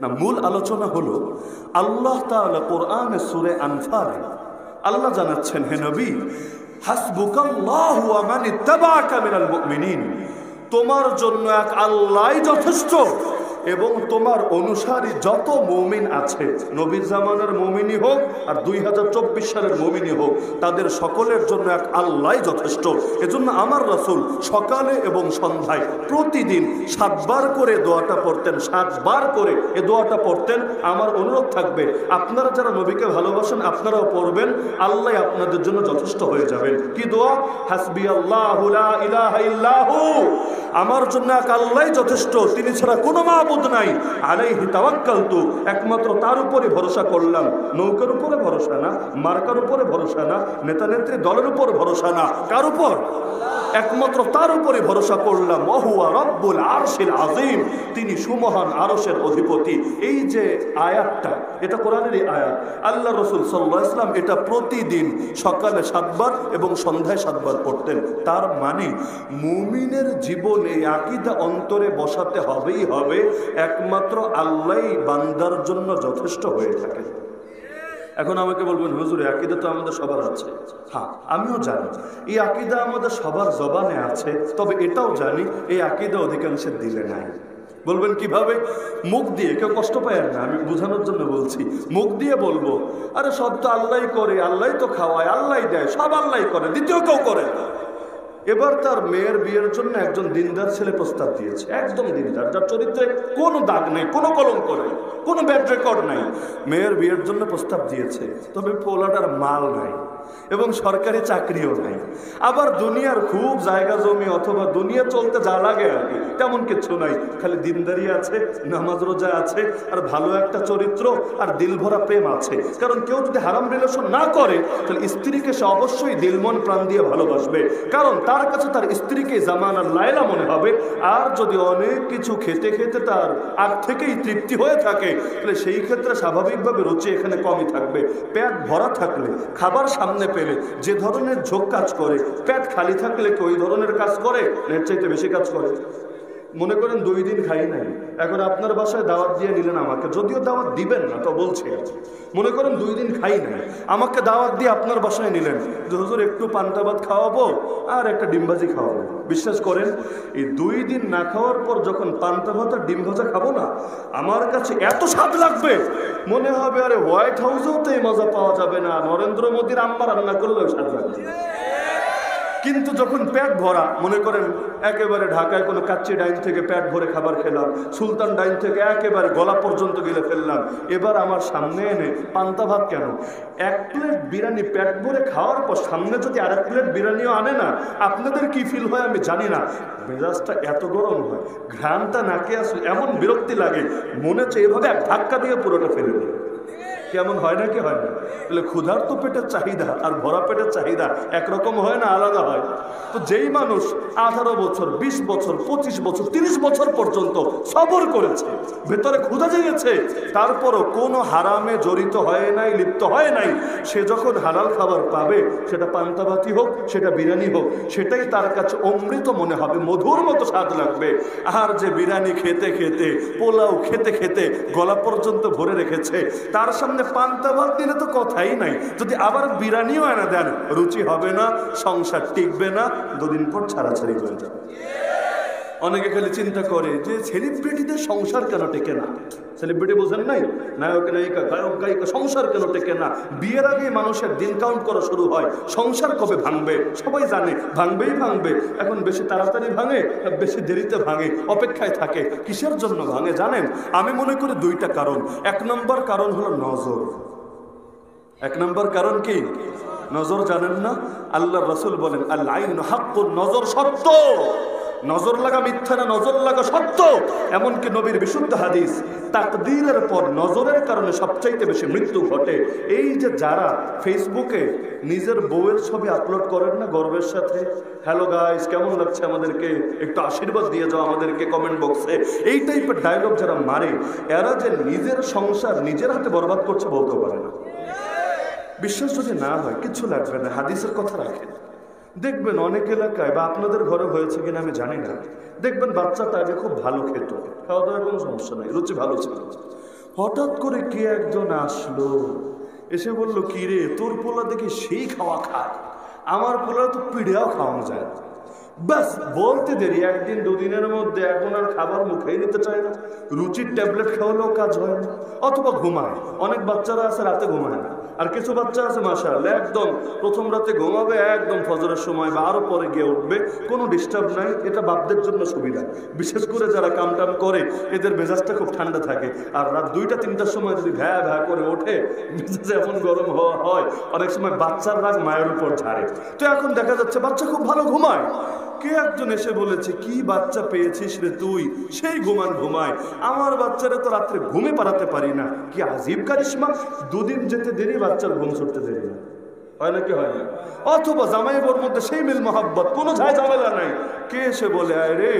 না, মূল আলোচনা হলো আল্লাহ তাআলা কোরআনে সূরা আনফালে আল্লাহ জানাচ্ছেন, হে নবী, হাসবুকাল্লাহু ওয়া মান ইত্তাবাআকা মিনাল মুমিনিন, তোমার জন্য এক আল্লাহই যথেষ্ট এবং তোমার অনুসারী যত মুমিন আছে, নবীর জামানার মুমিনই হোক আর 2024 সালের মুমিনই হোক, তাদের সকলের জন্য এক আল্লাহই যথেষ্ট। এজন্য আমার রাসূল সকালে এবং সন্ধ্যায় প্রতিদিন 7 বার করে দোয়াটা পড়তেন, 7 বার করে এই দোয়াটা পড়তেন। আমার অনুরোধ থাকবে, আপনারা যারা নবীকে ভালোবাসেন আপনারাও পড়বেন, আল্লাহ আপনাদের জন্য যথেষ্ট হয়ে যাবেন। কি দোয়া? হাসবিয়াল্লাহু লা ইলাহা ইল্লাহু, আমার জন্য এক আল্লাহই যথেষ্ট, তিনি ছাড়া কোনো মাবুদ নাই, আলাইহি তাওয়াক্কালতু, একমাত্র তার উপরে ভরসা করলাম। নৌকার উপরে ভরসা না, মার্কার উপরে ভরসা না, নেতা নেত্রী দলের উপর ভরসা না, কার উপর? একমাত্র তার উপরে ভরসা করলাম। ওয়াহুয়া রব্বুল আরশিল আযীম, তিনি সুমহান আরশের অধিপতি। এই যে আয়াতটা, এটা কোরআনেরই আয়াত। আল্লাহ রাসূল সাল্লাল্লাহু আলাইহি ওয়াসাল্লাম এটা প্রতিদিন সকালে 7 বার এবং সন্ধ্যায় 7 বার পড়তেন। তার মানে মুমিনের জীবনে আকীদা অন্তরে বসাতে হবেই হবে, একমাত্র আল্লাহই বান্দার জন্য যথেষ্ট হয়ে থাকে। এখন আমাকে বলবেন, হুজুর আকীদা তো আমাদের সবার আছে। হ্যাঁ, আমিও জানি এই আকীদা আমাদের সবার জবানে আছে, তবে এটাও জানি এই আকীদা অধিকাংশের দিলে নাই। বলবেন কিভাবে? মুখ দিয়ে, কেউ কষ্ট পায় না, আমি বোঝানোর জন্য বলছি। মুখ দিয়ে বলবো, আরে সব তো আল্লাহই করে, আল্লাহই তো খাওয়ায়, আল্লাহই দেয়, সব আল্লাহই করে, দ্বিতীয় কেউ করে না। এবার তার মেয়ের বিয়ের জন্য একজন দিনদার ছেলে প্রস্তাব দিয়েছে, একদম দিনদার, যার চরিত্রে কোনো দাগ নেই, কোনো কলঙ্ক নেই, কোনো ব্যাড রেকর্ড নাই। মেয়ের বিয়ের জন্য প্রস্তাব দিয়েছে, তবে পোলাটার মাল নাই এবং সরকারি চাকরিও নাই, আবার দুনিয়ার খুব জায়গা জমি অথবা দুনিয়া চলতে যা লাগে আর কি তেমন কিছু নাই, খালি দিনদারি আছে, নামাজ রোজা আছে, আর ভালো একটা চরিত্র আর দিল ভরা প্রেম আছে। কারণ কেউ যদি হারাম রিলেশন না করে তাহলে স্ত্রীকে সে অবশ্যই দিল মন প্রাণ দিয়ে ভালোবাসবে, কারণ তার কাছে তার স্ত্রীকে জামানার লায়লা মনে হবে। আর যদি অনেক কিছু খেতে খেতে তার আগ থেকেই তৃপ্তি হয়ে থাকে তাহলে সেই ক্ষেত্রে স্বাভাবিকভাবে রুচি এখানে কমই থাকবে। পেট ভরা থাকলে, খাবার সামনে পেলে যে ধরনের ঝোঁক কাজ করে, পেট খালি থাকলে কি ওই ধরনের কাজ করে? এর চাইতে বেশি কাজ করে। মনে করেন 2 দিন খাই নাই, এখন আপনার বাসায় দাওয়াত দিয়ে নিলেন আমাকে, যদিও দাওয়াত দিবেন না তো বলছি, মনে করেন 2 দিন খাই নাই, আমাকে দাওয়াত দিয়ে আপনার বাসায় নিলেন যে হুজুর একটু পান্তা ভাত খাওয়াবো আর একটা ডিম ভাজি খাওয়াবো। বিশ্বাস করেন এই 2 দিন না খাওয়ার পর যখন পান্তা ভাত আর ডিম ভাজা খাবো না, আমার কাছে এত স্বাদ লাগবে, মনে হবে আরে হোয়াইট হাউসেও তো এই মজা পাওয়া যাবে না, নরেন্দ্র মোদীর আম্মা রান্না করলেও স্বাদ লাগবে। কিন্তু যখন পেট ভরা, মনে করেন একেবারে ঢাকায় কোনো কাচ্চি ডাইন থেকে পেট ভরে খাবার খেলাম, সুলতান ডাইন থেকে একেবারে গলা পর্যন্ত গিলে ফেললাম, এবার আমার সামনে এনে পান্তা ভাত কেন, 1 প্লেট বিরিয়ানি পেট ভরে খাওয়ার পর সামনে যদি আর 1 প্লেট বিরিয়ানিও আনে না, আপনাদের কি ফিল হয় আমি জানি না, মেজাজটা এত গরম হয়, ঘ্রাণটা নাকে আসলে এমন বিরক্তি লাগে, মনে হচ্ছে এভাবে এক ধাক্কা দিয়ে পুরোটা ফেলে দিই। কেমন হয় নাকি হয় না? তাহলে ক্ষুধার্ত পেটের চাহিদা আর ভরা পেটের চাহিদা একরকম হয় না, আলাদা হয়। তো যেই মানুষ 18 বছর, 20 বছর, 25 বছর, 30 বছর পর্যন্ত সবর করেছে, ভেতরে ক্ষুধা জেগেছে, তারপরও কোনো হারামে জড়িত হয় নাই, লিপ্ত হয় নাই, সে যখন হালাল খাবার পাবে, সেটা পান্তা ভাতই হোক, সেটা বিরিয়ানি হোক, সেটাই তার কাছে অমৃত মনে হবে, মধুর মতো স্বাদ লাগবে। আর যে বিরিয়ানি খেতে খেতে, পোলাও খেতে খেতে গলা পর্যন্ত ভরে রেখেছে, তার সামনে পান্তা ভাত দিলে তো কথাই নাই, যদি আবার বিরিয়ানিও এনে দেন রুচি হবে না, সংসার টিকবে না, 2 দিন পর ছাড়াছাড়ি হয়ে যাবে। অনেকে খালি চিন্তা করে যে সেলিব্রিটিদের সংসার কেন টেকে না, সেলিব্রিটি বোঝেন নাই, নায়ক নায়িকা, গায়ক গায়িকা, সংসার কেন টেকে না? বিয়ের আগে মানুষের দিন কাউন্ট করা শুরু হয়, সংসার কবে ভাঙবে সবাই জানে, ভাঙবেই ভাঙবে। এখন বেশি তাড়াতাড়ি ভাঙে, বেশি দেরিতে ভাঙে, অপেক্ষায় থাকে। কিসের জন্য ভাঙে জানেন? আমি মনে করি 2টা কারণ। 1 নম্বর কারণ হলো নজর। 1 নম্বর কারণ কি? নজর। জানেন না আল্লাহ রাসূল বলেন আল আইনু হাক্কুন, নজর সত্য, নজর লাগা মিথ্যা না, নজর লাগা সত্য। এমনকি নবীর বিশুদ্ধ হাদিস, তাকদীরের পর নজরের কারণে সবচাইতে বেশি মৃত্যু ঘটে। এই যে যারা ফেসবুকে নিজের বউয়ের ছবি আপলোড করেন না গর্বের সাথে, হ্যালো গাইস কেমন লাগছে আমাদেরকে, একটু আশীর্বাদ দিয়ে যাও আমাদেরকে কমেন্ট বক্সে, এই টাইপের ডায়লগ যারা মারে, এরা যে নিজের সংসার নিজের হাতে বরবাদ করছে বলতে পারে না। বিশ্বাস যদি না হয় কিচ্ছু লাগবে না, হাদিসের কথা রাখেন। দেখবেন অনেক এলাকায়, বা আপনাদের ঘরে হয়েছে কিনা আমি জানি না, দেখবেন বাচ্চাটা আগে খুব ভালো খেত, খাওয়া দাওয়ার কোনো সমস্যা নাই, রুচি ভালো ছিল, হঠাৎ করে কে একজন আসলো, এসে বলল, কি রে তোর পোলা দেখি সেই খাওয়া খায়, আমার পোলা তো পিড়েও খাওয়ানো যায় না। ব্যাস বলতে দেরি, একদিন দুদিনের মধ্যে এখন আর খাবার মুখেই নিতে চায় না, রুচির ট্যাবলেট খাওয়ালেও কাজ হয় না, অথবা ঘুমায়। অনেক বাচ্চারা আছে রাতে ঘুমায় না, আর কিছু বাচ্চা আছে মাশাআল্লাহ একদম প্রথম রাতে ঘুমাবে, একদম ফজরের সময় বা আরো পরে গিয়ে উঠবে, কোনো ডিস্টার্ব নাই। এটা বাপদের জন্য সুবিধা, বিশেষ করে যারা কাম টাম করে এদের মেজাজটা খুব ঠান্ডা থাকে। আর রাত 2টা-3টার সময় যদি ভ্যা ভ্যা করে ওঠে, মেজাজ এমন গরম হওয়া হয় অনেক সময় বাচ্চার রাগ মায়ের উপর ঝাড়ে। তো এখন দেখা যাচ্ছে বাচ্চা খুব ভালো ঘুমায়। কে একজন এসে বলেছে, কি বাচ্চা পেয়েছিস রে তুই, সেই ঘুমায়। আমার বাচ্চারা তো রাত্রে ঘুমে পাড়াতে পারি না। কি আজীব কারিশমা, দুদিন যেতে দেরি বাচ্চার ঘুম ছুটতে দেরি না, হয় নাকি হয় না? অথবা জামাই বোর মধ্যে সেই মিল মহাব্বত, কোনো ঝামেলা নাই। কে এসে বলে, আয় রে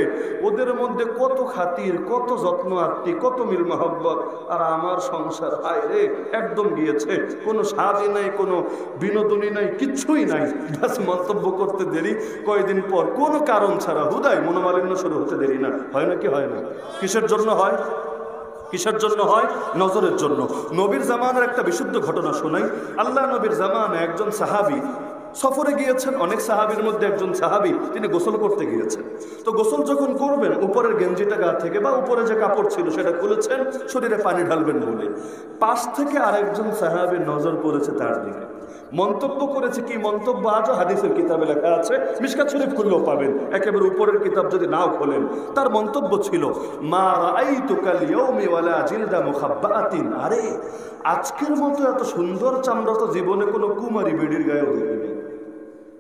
ওদের মধ্যে কত খাতির, কত যত্ন আত্মি, কত মিল মহাব্বত, আর আমার সংসার আয় রে একদম গিয়েছে, কোনো স্বাদই নাই, কোনো বিনোদনই নাই, কিচ্ছুই নাই। ব্যাস মন্তব্য করতে দেরি, কয়েকদিন পর কোনো কারণ ছাড়া হুদায় মনোমালিন্য শুরু হতে দেরি না, হয় নাকি হয় না? কিসের জন্য হয়? কিসের জন্য হয়? নজরের জন্য। নবীর জামানার একটা বিশুদ্ধ ঘটনা শোনাই। আল্লাহ নবীর জামানায় একজন সাহাবী সফরে গিয়েছেন, অনেক সাহাবীর মধ্যে একজন সাহাবী তিনি গোসল করতে গিয়েছেন। তো গোসল যখন করবেন, উপরের গেঞ্জিটা গা থেকে বা উপরে যে কাপড় ছিল সেটা খুলেছেন শরীরে পানি ঢালবেন বলে, পাশ থেকে আরেকজন সাহাবীর নজর পড়েছে তার দিকে। মন্তব্য করেছে, কি মন্তব্য আজও হাদিসের কিতাবে লেখা আছে, মিশকাত শরীফ খুললেও পাবেন, একেবারে উপরের কিতাব যদি নাও খোলেন। তার মন্তব্য ছিল, মা রাআইতু কাল ইয়াউমি ওয়ালা জিলদা মুখাব্বাতিন, আরে আজকের মতো এত সুন্দর চামড়া তো জীবনে কোনো কুমারী বেডির গায়েও দেখিনি।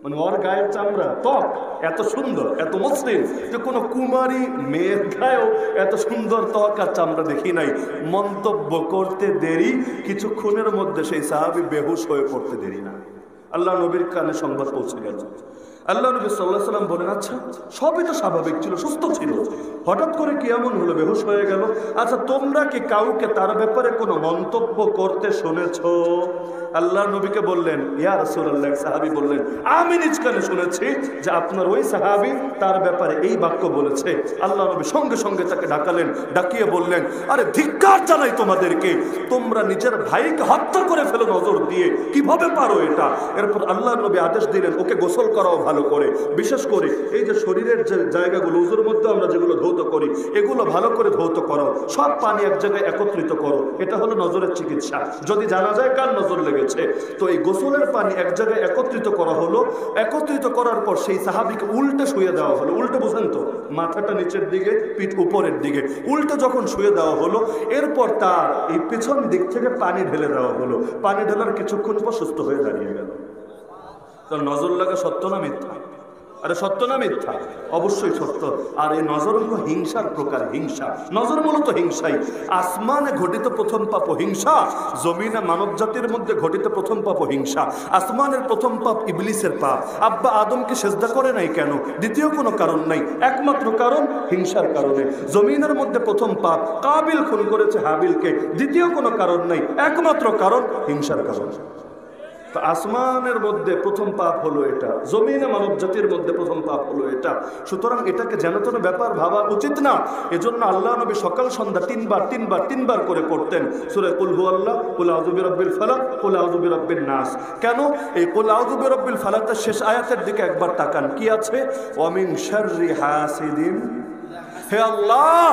মানে ওর গায়ের চামড়া ত্বক এত সুন্দর, এত মসৃণ যে কোনো কুমারী মেয়ের গায়েও এত সুন্দর ত্বক আর চামড়া দেখি নাই। মন্তব্য করতে দেরি, কিছুক্ষণের মধ্যে সেই সাহাবী বেহুশ হয়ে পড়তে দেরি না। আল্লাহ নবীর কানে সংবাদ পৌঁছে গেল। আল্লাহ নবী সাল্লাল্লাহু আলাইহি ওয়াসাল্লাম বলেন, আচ্ছা সবই তো স্বাভাবিক ছিল, সুস্থ ছিল, হঠাৎ করে কি এমন হলো, বেহুশ হয়ে গেল? আচ্ছা তোমরা কি কাউকে তার ব্যাপারে কোনো মন্তব্য করতে শুনেছো? আল্লাহ নবীকে বললেন, ইয়া রাসূলুল্লাহ, সাহাবী বললেন, আমি নিজ কানে শুনেছি যে আপনার ওই সাহাবী তার ব্যাপারে এই বাক্য বলেছে। আল্লাহ নবী সঙ্গে সঙ্গে তাকে ডাকালেন, ডাকিয়ে বললেন, আরে ধিক্কার জানাই তোমাদেরকে, তোমরা নিজের ভাইকে হত্যা করে ফেলো নজর দিয়ে, কিভাবে পারো এটা? এরপর আল্লাহ নবী আদেশ দিলেন, ওকে গোসল করাও ভালো করে, বিশেষ করে এই যে শরীরের যে জায়গাগুলো উযুর মধ্যে আমরা যেগুলো ধৌত করি, এগুলো ভালো করে ধৌত করো, সব পানি এক জায়গায় একত্রিত করো। এটা হলো নজরের চিকিৎসা, যদি জানা যায় কার নজর লেগেছে। তো এই গোসলের পানি এক জায়গায় একত্রিত করা হলো। একত্রিত করার পর সেই সাহাবীকে উল্টে শুয়ে দেওয়া হলো। উল্টে বুঝেন তো, মাথাটা নিচের দিকে, পিঠ উপরের দিকে, উল্টে যখন শুয়ে দেওয়া হলো, এরপর তার এই পেছন দিক থেকে পানি ঢেলে দেওয়া হলো। পানি ঢেলার কিছুক্ষণ পর সুস্থ হয়ে দাঁড়িয়ে গেল। তার নজর লাগা সত্য না মিথ্যা? আরে সত্য না মিথ্যা? অবশ্যই সত্য। আর এই নজর হলো হিংসার প্রকার, হিংসা। নজর মূলত হিংসাই। আসমানে ঘটিত প্রথম পাপ হিংসা, জমিনে মানব জাতির মধ্যে ঘটিত প্রথম পাপ হিংসা। আসমানের প্রথম পাপ ইবলিসের পাপ। আব্বা আদমকে সেজদা করে নাই কেন? দ্বিতীয় কোনো কারণ নাই, একমাত্র কারণ হিংসার কারণে। জমিনের মধ্যে প্রথম পাপ কাবিল খুন করেছে হাবিলকে, দ্বিতীয় কোনো কারণ নাই, একমাত্র কারণ হিংসার কারণে। তো আসমানের মধ্যে প্রথম পাপ হলো এটা, জমিনে মানব জাতির মধ্যে প্রথম পাপ হলো এটা। সুতরাং এটাকে যেন তেন ব্যাপার ভাবা উচিত না। এজন্য আল্লাহ নবী সকাল সন্ধ্যা তিনবার করে পড়তেন সূরা কুল হুয়াল্লাহ, কুল আউযু বিরাব্বিল ফালাক, কুল আউযু বিরাব্বিন নাস। কেন? এই কুল আউযু বিরাব্বিল ফালাকের শেষ আয়াতের দিকে একবার তাকান, কি আছে? ওয়া মিন শাররি হাসিদিন, হে আল্লাহ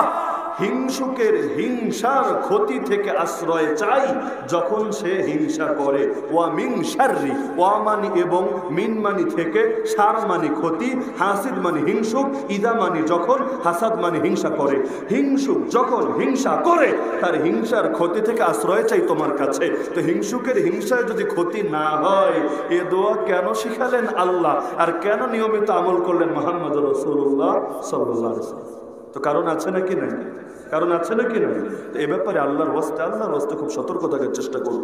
হিংসুকের হিংসার ক্ষতি থেকে আশ্রয় চাই যখন সে হিংসা করে। ওয়া মিন শাররি, ওয়া মানি এবং, মিন মানি থেকে, শার মানি ক্ষতি, হাসিদ মানি হিংসুক, ইদা মানি যখন, হাসাদ মানি হিংসা করে। হিংসুক যখন হিংসা করে তার হিংসার ক্ষতি থেকে আশ্রয় চাই তোমার কাছে। তো হিংসুকের হিংসায় যদি ক্ষতি না হয়, এ দোয়া কেন শিখালেন আল্লাহ, আর কেন নিয়মিত আমল করলেন মুহাম্মদ রাসূলুল্লাহ সাল্লাল্লাহু আলাইহি ওয়াসাল্লাম? তো কারণ আছে নাকি নাই? কারণ আছে নাকি নাই? তো এ ব্যাপারে আল্লাহর ওয়াস্তে খুব সতর্ক থাকার চেষ্টা করবে।